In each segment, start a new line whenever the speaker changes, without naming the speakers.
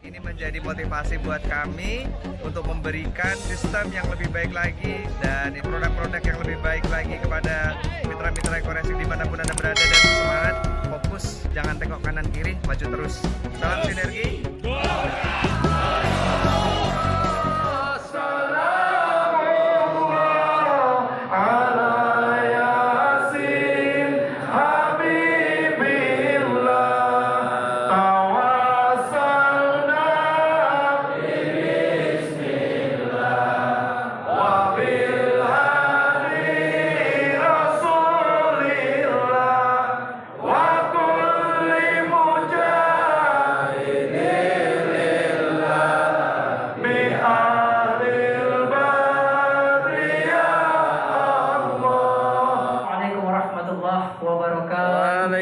Ini menjadi motivasi buat kami untuk memberikan sistem yang lebih baik lagi dan produk-produk yang lebih baik lagi kepada mitra-mitra Ekoracing dimanapun Anda berada, dan semangat, fokus, jangan tengok kanan kiri, maju terus. Salam sinergi.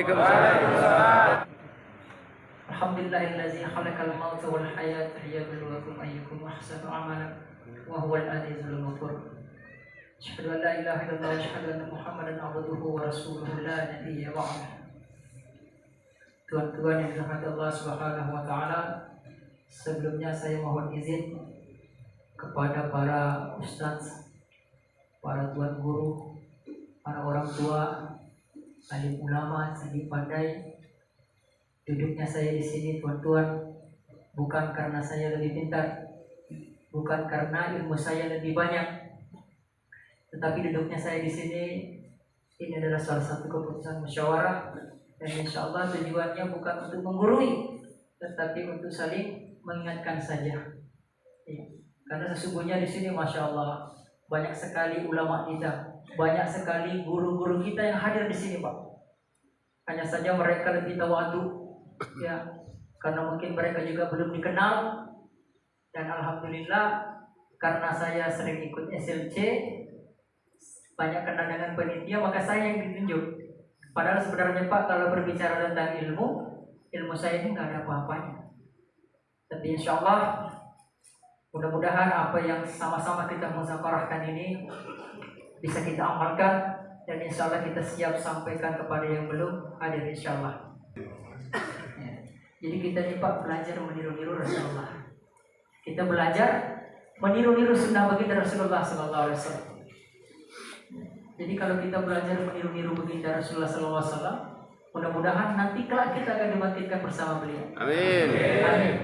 Waalaikumsalam. Alhamdulillahillazi khalaqal mauta wal hayata liyabluwakum ayyukum ahsanu amalan wa huwal azizul ghafur. Asyhadu an la ilaha illallah wa asyhadu anna Muhammadan abduhu wa rasuluhu la nabiyya ba'dahu. Tuhan-tuhan yang dirahmati Allah Subhanahu wa taala, sebelumnya saya mohon izin kepada para ustaz, para tuan guru, para orang tua, alim ulama, sandi pandai. Duduknya saya di sini, tuan-tuan, bukan karena saya lebih pintar, bukan karena ilmu saya lebih banyak, tetapi duduknya saya di sini ini adalah salah satu keputusan musyawarah, dan insya Allah tujuannya bukan untuk menggurui, tetapi untuk saling mengingatkan saja. Ya. Karena sesungguhnya di sini, masya Allah, banyak sekali ulama kita, banyak sekali guru-guru kita yang hadir di sini, Pak. Hanya saja mereka lebih tawadu, ya, karena mungkin mereka juga belum dikenal. Dan alhamdulillah, karena saya sering ikut SLC, banyak kenal dengan panitia, maka saya yang ditunjuk. Padahal sebenarnya Pak, kalau berbicara tentang ilmu saya ini nggak ada apa-apanya. Tapi insya Allah, mudah-mudahan apa yang sama-sama kita musyawarahkan ini bisa kita amalkan, dan insya Allah kita siap sampaikan kepada yang belum hadir, insya Allah. Ya. Jadi kita nih Pak belajar meniru-niru Rasulullah. Kita belajar meniru-niru sunnah baginda Rasulullah Sallallahu Alaihi Wasallam. Jadi kalau kita belajar meniru-niru baginda Rasulullah Sallallahu Alaihi Wasallam, mudah-mudahan nanti kelak kita akan dibangkitkan bersama beliau.
Amin.
Amin.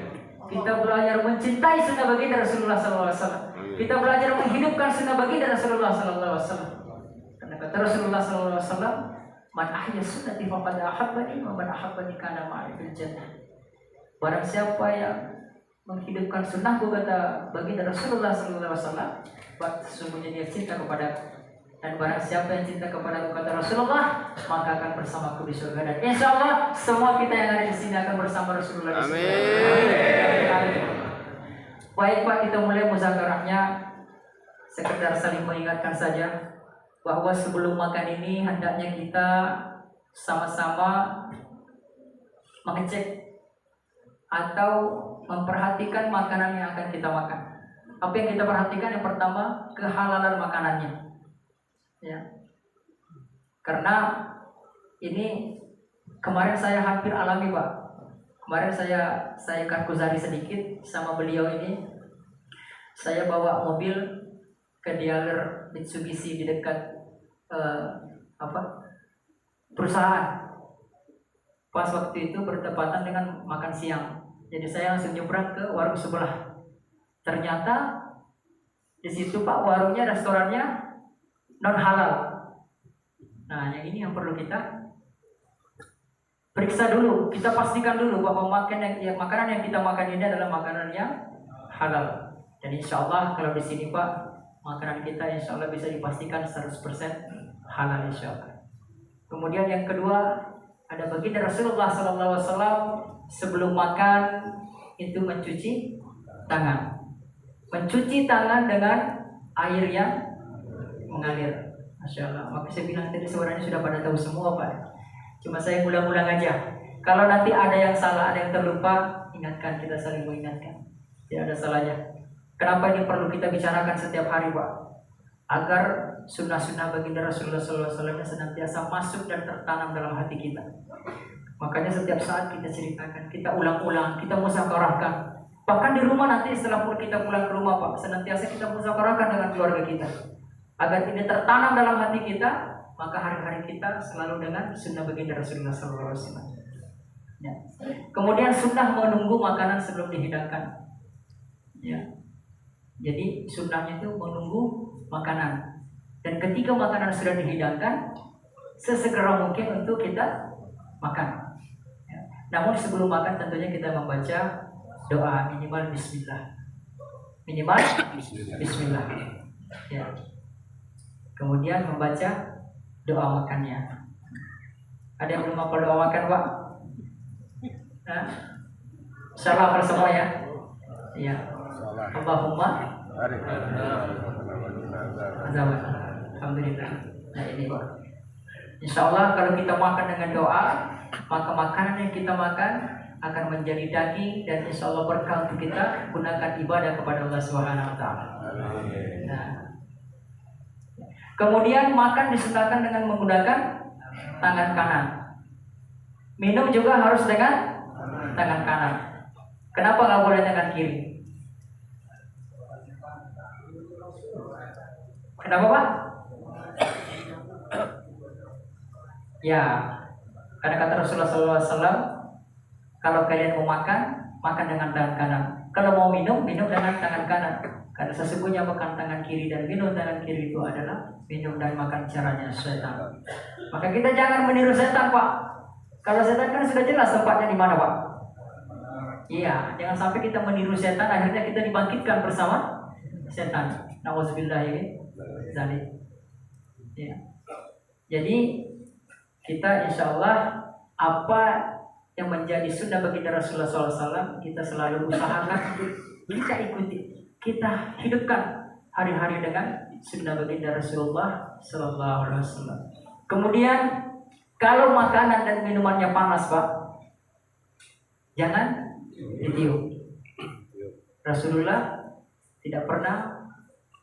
Kita belajar mencintai sunnah baginda Rasulullah Sallallahu Alaihi Wasallam. Kita belajar menghidupkan sunnah baginda Rasulullah Sallallahu Alaihi Wasallam. Karena kata Rasulullah Sallallahu Alaihi Wasallam, "Man ahya sunnati faqad ahabbani wa man ahabbani kana ma'i fil jannah." Barang siapa yang menghidupkan sunnahku, kata baginda Rasulullah Sallallahu Alaihi Wasallam, sesungguhnya dia cinta kepadaku. Dan barang siapa yang cinta kepadaku, kata Rasulullah, maka akan bersamaku di surga. Dan insya Allah semua kita yang ada di sini akan bersama Rasulullah di surga. Amin. Baik Pak, kita mulai muzakarahnya. Sekedar saling mengingatkan saja bahwa sebelum makan ini hendaknya kita sama-sama mengecek atau memperhatikan makanan yang akan kita makan. Apa yang kita perhatikan? Yang pertama, kehalalan makanannya. Ya. Karena ini kemarin saya hampir alami Pak. Kemarin saya karguzari sedikit sama beliau ini. Saya bawa mobil ke dealer Mitsubishi di dekat perusahaan. Pas waktu itu bertepatan dengan makan siang. Jadi saya langsung nyebrang ke warung sebelah. Ternyata di situ Pak, warungnya, restorannya non halal. Nah, yang ini yang perlu kita periksa dulu, kita pastikan dulu bahwa makanan yang kita makan ini adalah makanan yang halal. Dan insya Allah kalau di sini Pak, makanan kita insya Allah bisa dipastikan 100% halal, insya Allah. Kemudian yang kedua, ada baginda Rasulullah Sallallahu Alaihi Wasallam sebelum makan itu mencuci tangan. Mencuci tangan dengan air yang mengalir. Masya Allah. Maka saya bilang tadi sebenarnya sudah pada tahu semua Pak. Cuma saya ulang-ulang aja. Kalau nanti ada yang salah, ada yang terlupa, ingatkan, kita saling mengingatkan. Tidak ada salahnya. Kenapa ini perlu kita bicarakan setiap hari Pak? Agar sunnah-sunnah baginda Rasulullah SAW senantiasa masuk dan tertanam dalam hati kita. Makanya setiap saat kita ceritakan, kita ulang-ulang, kita musyawarahkan. Bahkan di rumah nanti setelah kita pulang ke rumah Pak, senantiasa kita musyawarakan dengan keluarga kita. Agar ini tertanam dalam hati kita, maka hari-hari kita selalu dengan sunnah baginda Rasulullah SAW. Ya. Kemudian sunnah menunggu makanan sebelum dihidangkan. Ya. Jadi sunnahnya itu menunggu makanan. Dan ketika makanan sudah dihidangkan, sesegera mungkin untuk kita makan. Ya. Namun sebelum makan tentunya kita membaca doa minimal Bismillah. Minimal Bismillah. Ya. Kemudian membaca doa makannya. Ada yang belum hafal doa makan, Pak? Nah, insyaallah hafal semua ya. Iya. Allahumma azawaj. Alhamdulillah. Nah ini Pak. Insyaallah kalau kita makan dengan doa, maka makanan yang kita makan akan menjadi daging dan insyaallah berkah untuk kita gunakan ibadah kepada Allah Subhanahu wa taala. Nah. Kemudian makan disunahkan dengan menggunakan tangan kanan. Minum juga harus dengan tangan kanan. Kenapa nggak boleh tangan kiri? Kenapa Pak? Ya, karena kata Rasulullah SAW, kalau kalian mau makan, makan dengan tangan kanan. Kalau mau minum, minum dengan tangan kanan. Karena sesungguhnya makan tangan kiri dan minum tangan kiri itu adalah minum dan makan caranya setan. Maka kita jangan meniru setan Pak. Kalau setan kan sudah jelas tempatnya di mana Pak. Iya, jangan sampai kita meniru setan, akhirnya kita dibangkitkan bersama setan. Nauzubillah ya. Ya. Jadi kita insya Allah apa yang menjadi sunnah baginda Rasulullah SAW kita selalu usahakan kita ikuti, kita hidupkan hari-hari dengan sunnah baginda Rasulullah SAW. Kemudian kalau makanan dan minumannya panas Pak, jangan ditiup. Rasulullah tidak pernah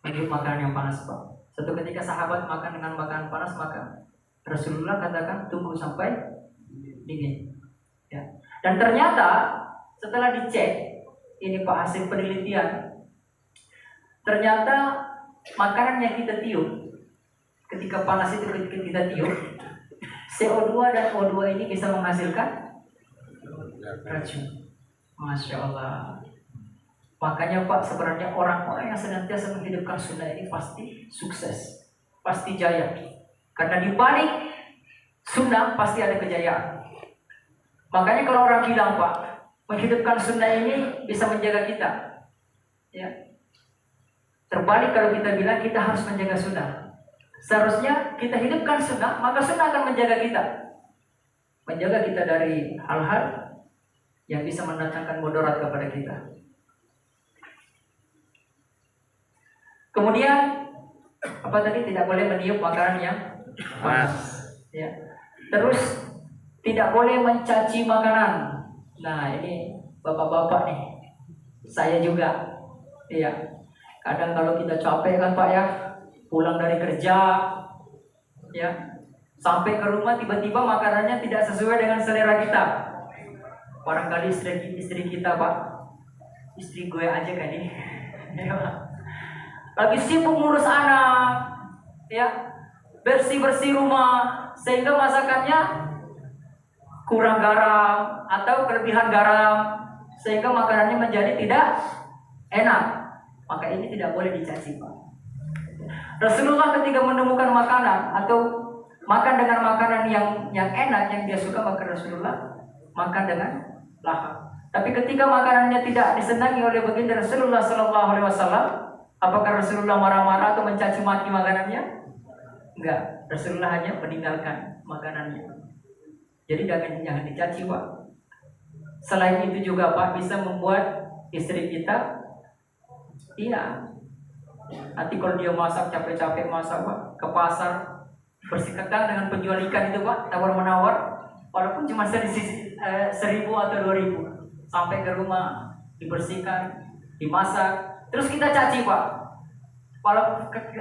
meniup makanan yang panas Pak. Suatu ketika sahabat makan dengan makanan panas, maka Rasulullah katakan tunggu sampai dingin. Ya. Dan ternyata setelah dicek, ini Pak hasil penelitian, ternyata makanan yang kita tiup ketika panas itu kita tiup, CO2 dan O2 ini bisa menghasilkan racun. Masya Allah. Makanya Pak, sebenarnya orang-orang yang senantiasa menghidupkan sunnah ini pasti sukses, pasti jaya. Karena di balik sunnah pasti ada kejayaan. Makanya kalau orang bilang Pak, menghidupkan sunnah ini bisa menjaga kita, ya. Terbalik kalau kita bilang kita harus menjaga sunnah. Seharusnya kita hidupkan sunnah, maka sunnah akan menjaga kita, menjaga kita dari hal-hal yang bisa mendatangkan mudarat kepada kita. Kemudian apa tadi, tidak boleh meniup makanan yang panas, ya. Terus tidak boleh mencaci makanan. Nah ini bapak-bapak nih, saya juga, ya. Kadang kalau kita capek kan Pak ya, pulang dari kerja, ya, sampai ke rumah tiba-tiba makanannya tidak sesuai dengan selera kita. Barangkali istri kita Pak, istri gue aja kan ini, lagi sibuk ngurus anak, ya, bersih-bersih rumah, sehingga masakannya kurang garam atau kelebihan garam, sehingga makanannya menjadi tidak enak. Maka ini tidak boleh dicaci Pak. Rasulullah ketika menemukan makanan atau makan dengan makanan yang enak yang dia suka, maka Rasulullah makan dengan lahap. Tapi ketika makanannya tidak disenangi oleh baginda Rasulullah SAW, apakah Rasulullah marah-marah atau mencaci maki makanannya? Enggak, Rasulullah hanya meninggalkan makanannya. Jadi jangan dicaci Pak. Selain itu juga Pak, bisa membuat istri kita, iya, nanti kalau dia masak capek-capek masak Pak, ke pasar bersikekan dengan penjual ikan itu Pak, tawar-menawar, walaupun cuma 1.000 atau 2.000, sampai ke rumah dibersihkan, dimasak. Terus kita caci Pak.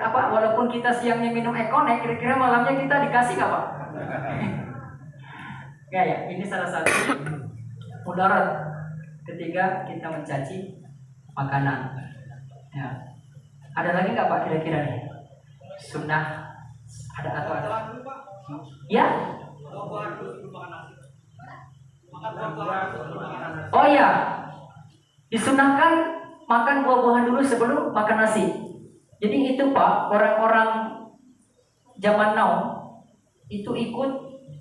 Walaupun kita siangnya minum ekonek, kira-kira malamnya kita dikasih nggak Pak? Ya, ini salah satu mudarat Ketiga, kita mencaci makanan. Ya. Ada lagi nggak Pak kira-kira nih? Sunnah ada atau ada? Ya? Oh iya, disunahkan makan buah-buahan dulu sebelum makan nasi. Jadi itu Pak, orang-orang zaman now itu ikut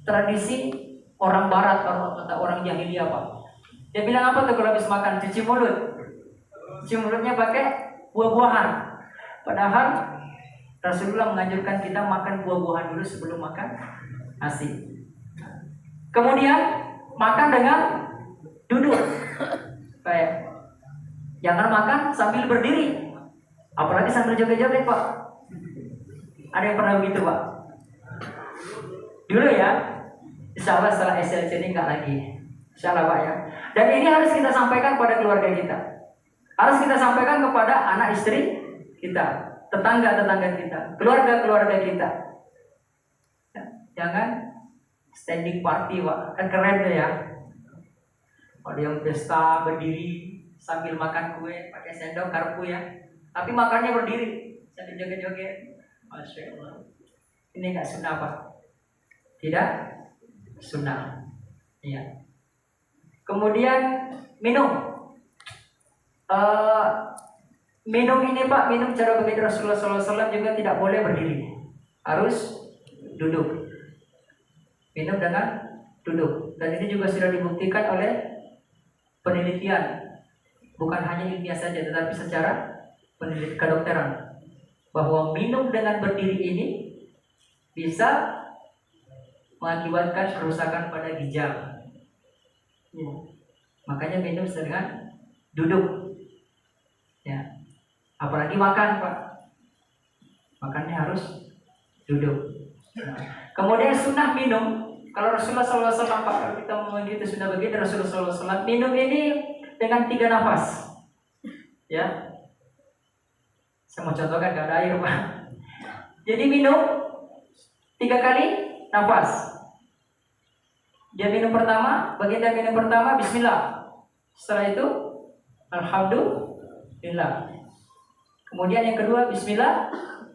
tradisi orang barat, kalau kata orang jahiliyah Pak. Dia bilang apa tuh kalau habis makan? Cuci mulut. Cuci mulutnya pakai buah-buahan. Padahal Rasulullah menganjurkan kita makan buah-buahan dulu sebelum makan nasi. Kemudian makan dengan duduk. Kayak jangan makan sambil berdiri. Apalagi sambil joget-joget Pak. Ada yang pernah begitu Pak? Dulu ya. Insya Allah setelah SLC ini enggak lagi. Insya Allah Pak ya. Dan ini harus kita sampaikan pada keluarga kita. Harus kita sampaikan kepada anak istri kita, tetangga-tetangga kita, keluarga-keluarga kita. Jangan standing party Pak. Kan keren tuh ya. Ada yang pesta berdiri sambil makan kue pakai sendok garpu ya. Tapi makannya berdiri sambil joget-joget. Masya Allah. Ini enggak sunnah Pak. Tidak sunnah. Iya. Kemudian minum. Minum ini Pak, minum cara begitu Rasulullah SAW juga tidak boleh berdiri. Harus duduk. Minum dengan duduk. Dan ini juga sudah dibuktikan oleh penelitian. Bukan hanya ilmiah saja, tetapi secara penelitian kedokteran. Bahwa minum dengan berdiri ini bisa mengakibatkan kerusakan pada ginjal. Ya. Makanya minum dengan duduk. Ya. Apalagi makan Pak. Makannya harus duduk. Nah. Kemudian sunnah minum. Kalau Rasulullah SAW Pak, kalau kita mau begitu sunnah begitu Rasulullah SAW minum ini dengan 3 nafas. Ya. Saya mau contohkan gak ada air Pak. Jadi minum 3 kali nafas. Dia minum pertama, baginda minum pertama bismillah. Setelah itu alhamdulillah. Kemudian yang kedua bismillah,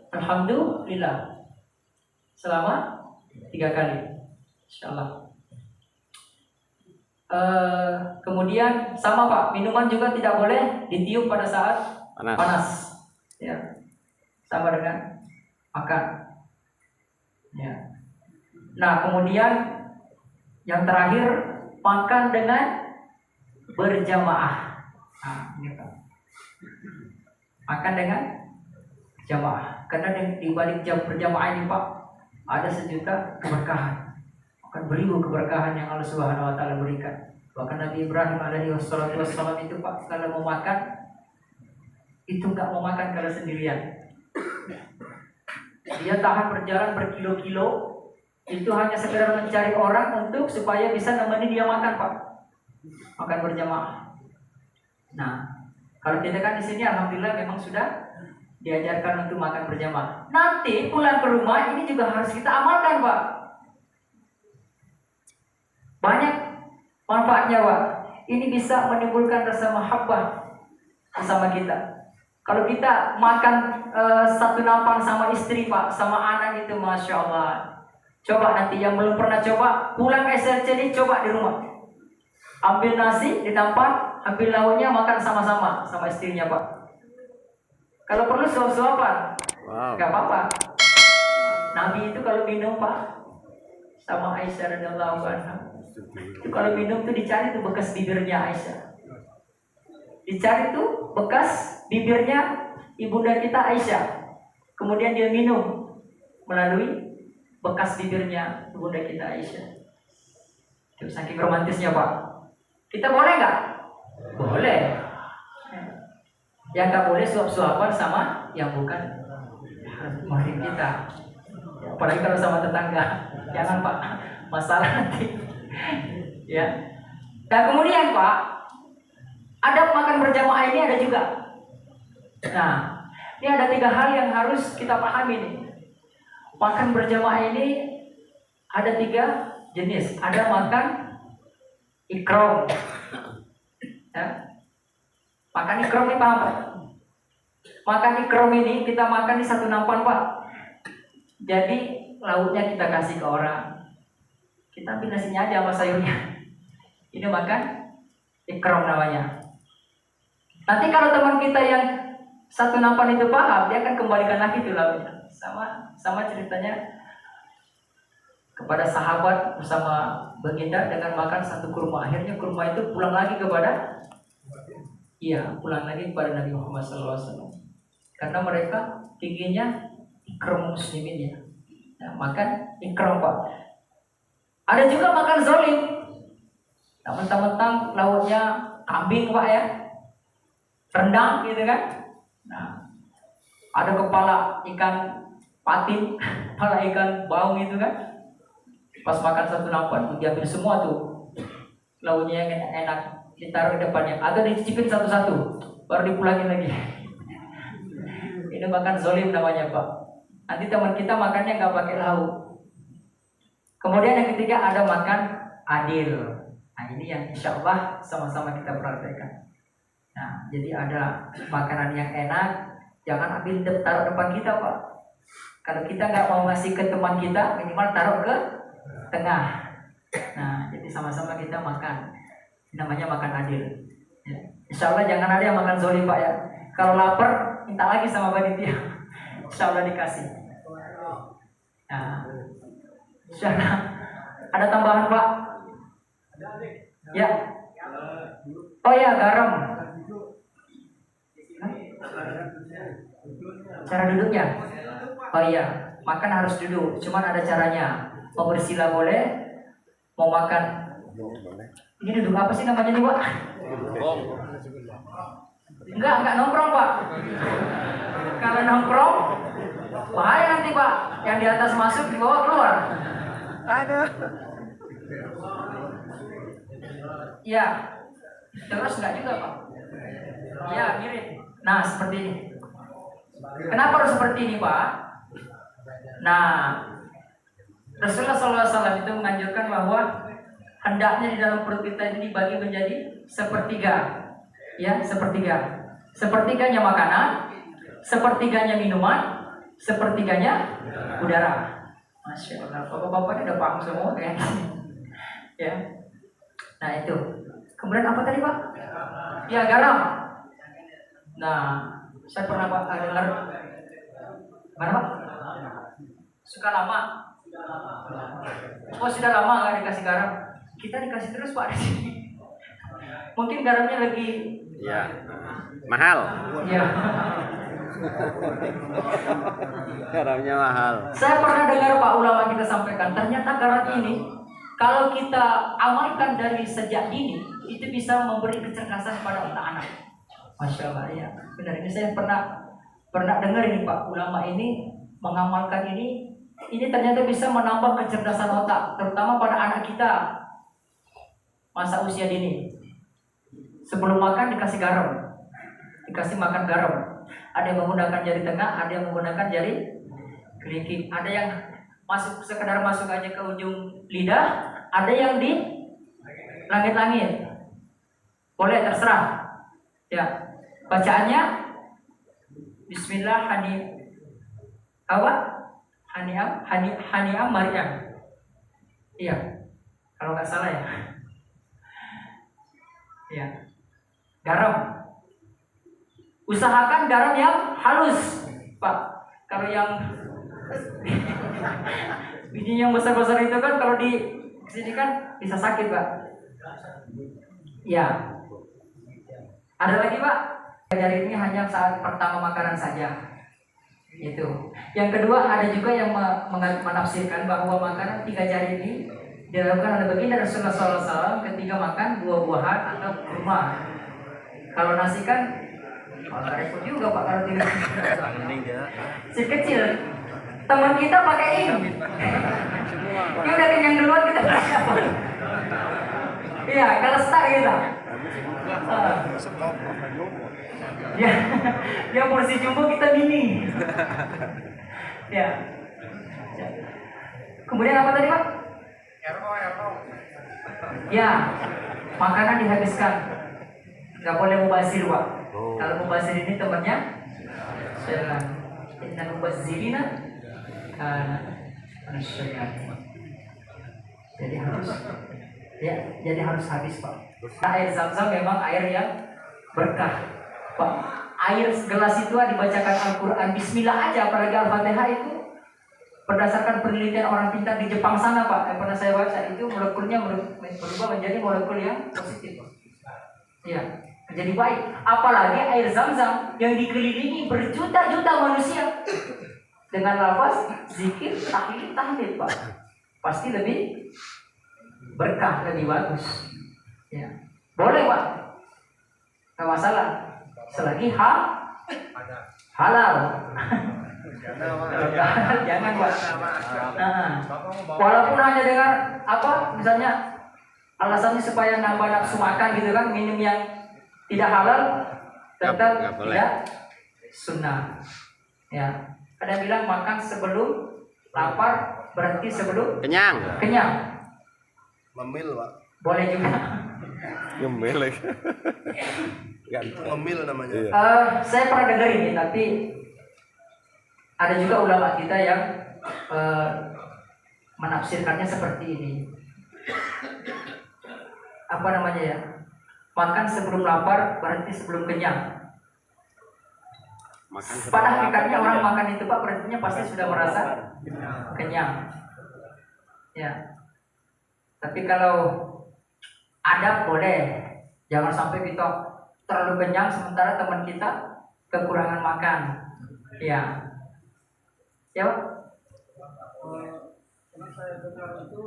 alhamdulillah. Selama 3 kali. Insyaallah. Kemudian sama Pak, minuman juga tidak boleh ditiup pada saat panas. Ya. Sama dengan makan. Ya. Nah, kemudian yang terakhir, makan dengan berjamaah. Nah, ini Pak. Makan dengan jamaah. Karena di balik jam berjamaah ini Pak, ada sejuta keberkahan. Akan beribu keberkahan yang Allah Subhanahu wa taala berikan. Bahkan Nabi Ibrahim alaihi wassalam itu Pak, kalau mau makan itu enggak mau makan kalau sendirian. Dia tahan berjalan berkilo-kilo. Itu hanya sekedar mencari orang untuk supaya bisa nemenin dia makan Pak. Makan berjamaah. Nah, kalau kita kan di sini alhamdulillah memang sudah diajarkan untuk makan berjamaah. Nanti pulang ke rumah ini juga harus kita amalkan Pak. Banyak manfaatnya Pak. Ini bisa menimbulkan rasa mahabbah bersama kita. Kalau kita makan satu nampan sama istri Pak, sama anak itu Masya Allah. Coba nanti yang belum pernah coba, pulang SLC ini coba di rumah. Ambil nasi ditampan, ambil lauknya makan sama-sama sama istrinya Pak. Kalau perlu suap-suapan, nggak apa-apa. Nabi itu kalau minum Pak, sama Aisyah radhiyallahu anha, itu kalau minum tuh dicari tuh bekas bibirnya Aisyah. Dicari tuh bekas bibirnya ibunda kita Aisyah. Kemudian dia minum melalui bekas bibirnya ibunda kita Aisyah. Itu saking romantisnya Pak. Kita boleh nggak? Boleh. Yang nggak boleh suap-suapan sama yang bukan mahrim kita. Apalagi kalau sama tetangga. Jangan Pak, masalah nanti. Ya. Dan kemudian Pak, adab makan berjamaah ini ada juga. Nah, ini ada 3 hal yang harus kita pahami nih. Makan berjamaah ini ada 3 jenis. Ada makan ikram. Ya. Makan ikram ini paham Pak? Makan ikram ini kita makan di satu nampan Pak. Jadi lauknya kita kasih ke orang. Kita ambil nasinya aja sama sayurnya. Ini makan ikram namanya. Nanti kalau teman kita yang satu nampan itu paham, dia akan kembalikan lagi tuh lauknya. Sama ceritanya kepada sahabat bersama baginda dengan makan satu kurma. Akhirnya kurma itu pulang lagi kepada Nabi Muhammad SAW. Karena mereka inginnya ikram muslimin ya. Nah, makan ikram Pak. Ada juga makan zolim. Nah, mentang-mentang lauknya kambing Pak ya, rendang gitu kan. Nah, ada kepala ikan patin, kepala ikan baung gitu kan. Pas makan satu nampan diambil semua tuh lauknya yang enak ditaruh di depannya atau dicicipin satu-satu baru dipulangin lagi. Ini makan zolim namanya Pak. Nanti teman kita makannya nggak pakai lauk. Kemudian yang ketiga ada makan adil. Nah ini yang insya Allah sama-sama kita praktekkan. Nah jadi ada makanan yang enak, jangan ambil taruh depan kita Pak. Kalau kita nggak mau ngasih ke teman kita, minimal taruh ke tengah. Nah jadi sama-sama kita makan. Namanya makan adil ya. Insya Allah jangan ada yang makan zolim Pak ya. Kalau lapar minta lagi sama panitia. Insya Allah dikasih. Nah, insya Allah ada tambahan Pak ya. Oh ya garam. Cara duduknya. Oh iya, makan harus duduk. Cuman ada caranya. Mau bersila boleh, mau makan. Ini duduk apa sih namanya nih Pak? Enggak nongkrong Pak. Kalau nongkrong bahaya nanti Pak. Yang di atas masuk, di bawah keluar.
Aduh.
Iya. Terus enggak juga Pak. Iya mirip. Nah seperti ini. Kenapa harus seperti ini Pak? Nah Rasulullah SAW itu menganjurkan bahwa hendaknya di dalam perut kita ini dibagi menjadi sepertiga, ya sepertiga. Sepertiganya makanan, sepertiganya minuman, sepertiganya udara. Masya Allah, bapak-bapak udah paham semua kan? Ya. Nah itu. Kemudian apa tadi Pak? Ya garam. Nah, saya pernah Pak dengar mana Pak? Suka lama. Oh sudah lama nggak dikasih garam. Kita dikasih terus Pak di sini. Mungkin garamnya lagi
ya mahal.
Ya.
Garamnya mahal.
Saya pernah dengar Pak ulama kita sampaikan, ternyata garam ini kalau kita amalkan dari sejak dini itu bisa memberi kecerdasan pada otak anak. Masya Allah ya. Benar ini saya pernah dengar ini Pak ulama ini mengamalkan ini ternyata bisa menambah kecerdasan otak, terutama pada anak kita masa usia dini. Sebelum makan dikasih garam, dikasih makan garam. Ada yang menggunakan jari tengah, ada yang menggunakan jari kelingking, ada yang sekedar masuk aja ke ujung lidah, ada yang di langit-langit. Boleh terserah. Ya, bacaannya Bismillah Hani'am Maryam. Iya, kalau nggak salah ya. Ya, garam. Usahakan garam yang halus, Pak. Kalau yang biji yang besar-besar itu kan kalau di sini kan bisa sakit, Pak. Ya. Ada lagi, Pak? Jari ini hanya saat pertama makanan saja. Itu. Yang kedua ada juga yang menafsirkan bahwa makanan 3 jari ini dilakukan oleh baginda Rasulullah SAW ketika makan buah-buahan atau kurma. Kalau nasi kan repot juga Pak kalau tidak. Si kecil teman kita pakai ini. Dia udah kenyang duluan kita pakai apa? Iya, kalau start kita. Dia porsi jumbo kita mini. Ya. Kemudian apa tadi Pak? Ya, makanan dihabiskan. nggak boleh mubazir Pak.
Oh.
Kalau mubazir ini temannya syaitan. Inna mubazirina karena syaitan. Jadi harus habis Pak. Air Zam-Zam memang air yang berkah Pak. Air gelas itu dibacakan Al-Quran Bismillah aja, apalagi Al-Fatihah itu berdasarkan penelitian orang pintar di Jepang sana Pak, yang pernah saya baca itu molekulnya berubah menjadi molekul yang positif. Ya, menjadi baik. Apalagi air Zam-Zam yang dikelilingi berjuta-juta manusia dengan lafaz zikir, tahlil, tahmid Pak, pasti lebih berkah, lebih bagus. Ya, boleh Pak, nggak masalah, selagi halal. Jangan Pak. Walaupun hanya dengan apa, misalnya alasannya supaya nambah nafsu makan gitu kan, minum yang tidak halal tetap tidak sunnah. Ya, ada bilang makan sebelum lapar berarti sebelum kenyang.
Ngemil Pak.
Boleh juga.
Ngemil lagi.
Ngemil namanya.
Saya pernah dengar ini, tapi ada juga ulama kita yang menafsirkannya seperti ini. Apa namanya ya? Makan sebelum lapar berarti sebelum kenyang. Pada hakikatnya orang makan itu Pak berarti pasti sudah merasa kenyang. Ya. Tapi kalau adab boleh, jangan sampai kita terlalu kenyang sementara teman kita kekurangan makan. Ya. Ya Pak? Saya dengar itu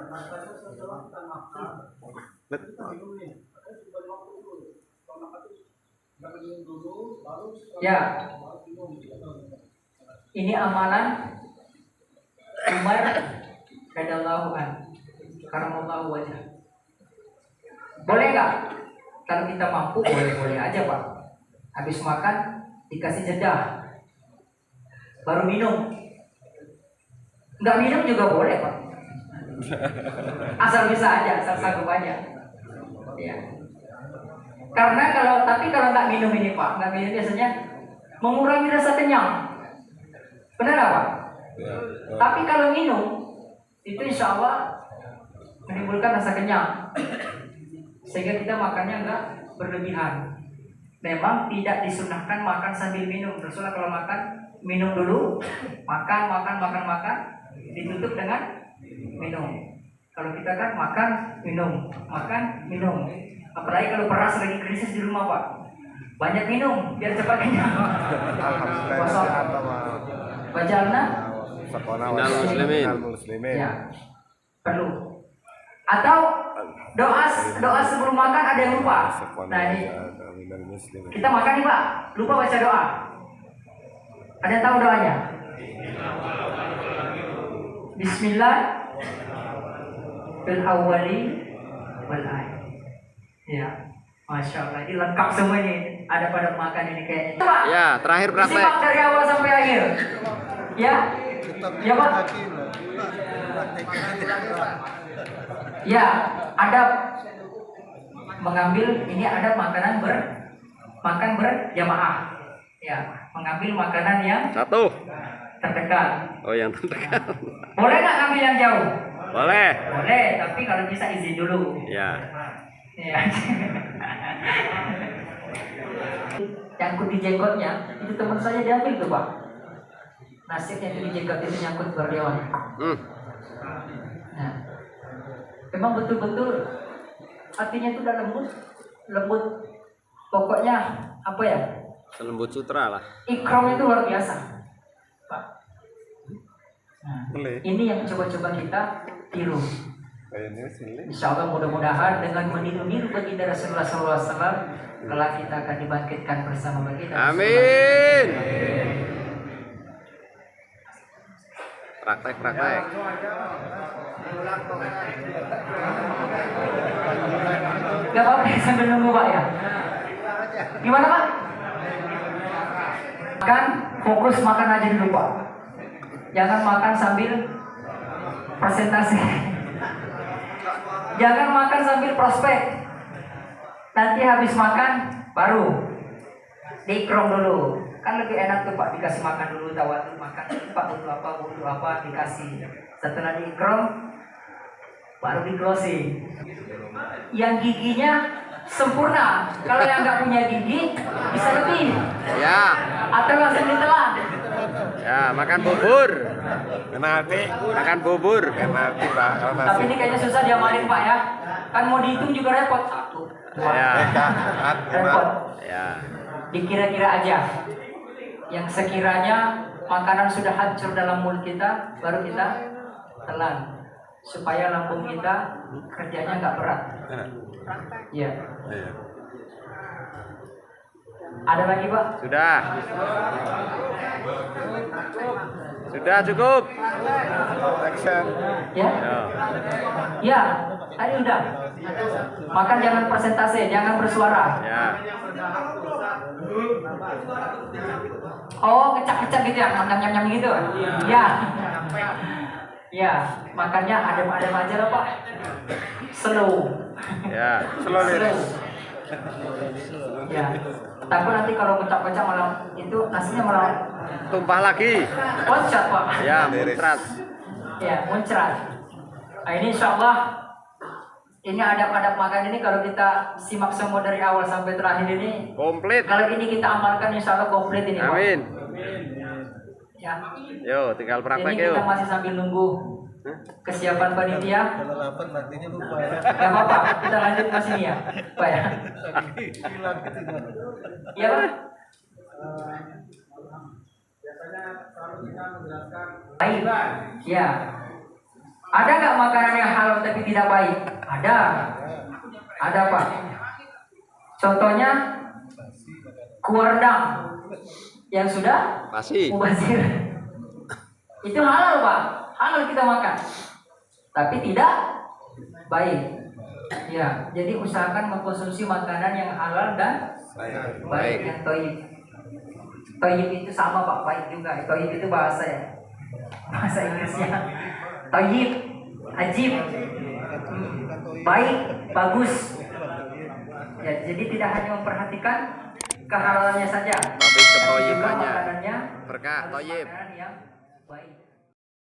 rasanya setelah kita makan kita minum nih, kita waktu dulu, kalau makan itu kita minum dulu, baru ya. Ini amalan Umar radhiyallahu anhu, karamallahu wajhah. Boleh nggak? Kalau kita mampu boleh aja Pak. Habis makan dikasih jeda, baru minum. Nggak minum juga boleh Pak. Asal bisa aja, asal sanggup aja. Ya. Karena kalau nggak minum ini Pak, nggak minum biasanya mengurangi rasa kenyang. Benar nggak Pak?
Ya.
Tapi kalau minum itu insya Allah menimbulkan rasa kenyang, sehingga kita makannya nggak berlebihan. Memang tidak disunahkan makan sambil minum. Rasulullah kalau makan minum dulu, makan, ditutup dengan minum. Kalau kita kan makan, minum. Apalagi kalau beras lagi krisis di rumah Pak, banyak minum biar cepat kenyang. Bajalna
muslimin.
Ya, perlu. Atau doa sebelum makan ada yang lupa. Nah ini kita makan nih Pak, lupa baca doa. Ada yang tahu doanya? Bismillah fil awwali wal akhir. Ya, Masya Allah, ini lengkap semua ini. Ada pada makan ini kayaknya.
Ya, terakhir praktek.
Simak dari awal sampai akhir. Ya, ya Pak. Ya, adab mengambil ini adab makan berjamaah. Ya, mengambil makanan yang
Satu.
terdekat.
Oh, yang terdekat.
Boleh nggak ngambil yang jauh?
Boleh.
Boleh, tapi kalau bisa izin dulu.
Ya.
Ya. Nyangkut di jenggotnya, itu teman saya diambil tuh Pak. Nasibnya itu di jenggot itu nyangkut berdewan. Nah, memang betul-betul hatinya itu udah lembut. Pokoknya apa ya?
Selembut sutra lah.
Ikram itu luar biasa, Pak. Nah, ini yang coba-coba kita tiru. Insya Allah mudah-mudahan dengan meniru baginda Rasulullah SAW kelak kita akan dibangkitkan bersama baginda.
Amin. Praktek.
Gak apa-apa sambil nunggu Pak ya. Gimana Pak? Makan, fokus makan aja dulu Pak. Jangan makan sambil presentasi. Jangan makan sambil prospek. Nanti habis makan baru diikrom dulu. Kan lebih enak tuh Pak, dikasih makan dulu, tawaduk makan. Pak butuh apa dikasih. Setelah diikrom baru di closing. Yang giginya sempurna. Kalau yang nggak punya gigi bisa lebih.
Ya.
Atau langsung ditelan.
Ya, makan bubur.
Nanti
Makan bubur.
nanti Pak. Kalau
Tapi
nasi
ini kayaknya susah diamalin Pak ya. Kan mau dihitung juga repot. 1, 2,
Ya.
repot.
Ya.
Dikira-kira aja. Yang sekiranya makanan sudah hancur dalam mulut kita, baru kita telan. Supaya lambung kita kerjanya nggak berat. Iya. Ada lagi Pak?
Sudah. Sudah cukup.
action.
Ya?
Ya.
Ya, tadi udah. Makan jangan persentase, jangan bersuara.
Ya.
Oh, kecak-kecak gitu ya, nyam-nyam gitu. Ya. Ya, makannya adem-adem aja lah Pak. Slow.
Ya.
Slow. Ya. Takut nanti kalau kecak-kecak malah itu nasinya malah
Tumpah lagi.
loncat Pak.
Ya, muncrat.
Ya, muncrat. Nah, ini insya Allah ini adab-adab makan ini kalau kita simak semua dari awal sampai terakhir ini,
Komplit.
kalau ini kita amalkan insya Allah komplit ini Pak.
Amin.
Ya.
Yo, tinggal praktek
Ini
yuk.
kita masih sambil nunggu kesiapan panitia.
Kalau lapar nantinya lupa ya.
Gak apa-apa, kita lanjut ke sini ya, Pak ya. Iya Pak. Baik, ya. Ada nggak makanan yang halal tapi tidak baik? Ada Pak. Contohnya kuah rendang yang sudah
Masih.
mubazir. Itu halal Pak, halal kita makan, tapi tidak baik. Ya, jadi usahakan mengkonsumsi makanan yang halal dan baik, yang toyib. Toyib itu sama Pak, baik juga. Toyib itu bahasa ya, bahasa Inggrisnya. Toyib, ajib, baik, bagus. Ya, jadi tidak hanya memperhatikan kehalalannya saja,
Tapi
juga
ketoyibannya.
makanannya
Berkah
harus
toyib.
makanan yang baik.